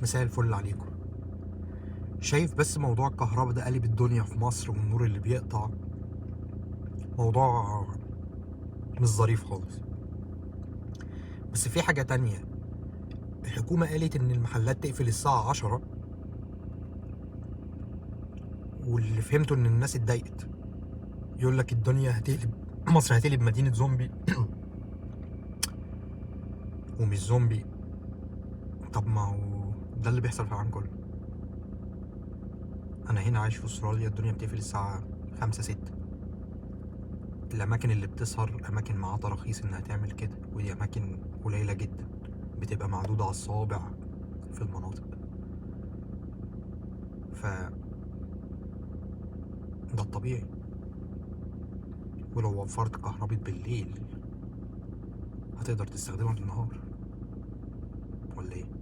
مساء الفل عليكم. شايف بس موضوع الكهرباء ده قلب الدنيا في مصر، والنور اللي بيقطع موضوع مش ظريف خالص. بس في حاجة تانية، الحكومة قالت إن المحلات تقفل الساعة 10، واللي فهمته إن الناس اتضايقت. يقول لك الدنيا هتقلب، مصر هتقلب مدينة زومبي. ومش زومبي. طب ما هو ده اللي بيحصل في العالم كله. أنا هنا عايش في أستراليا، الدنيا بتقفل الساعة 5 6. الأماكن اللي بتسهر أماكن معاها تراخيص إنها تعمل كده، ودي أماكن قليلة جدا، بتبقى معدودة على الصوابع في المناطق. ف ده الطبيعي. ولو وفرت كهرباء بالليل هتقدر تستخدمها بالنهار، ولا ايه؟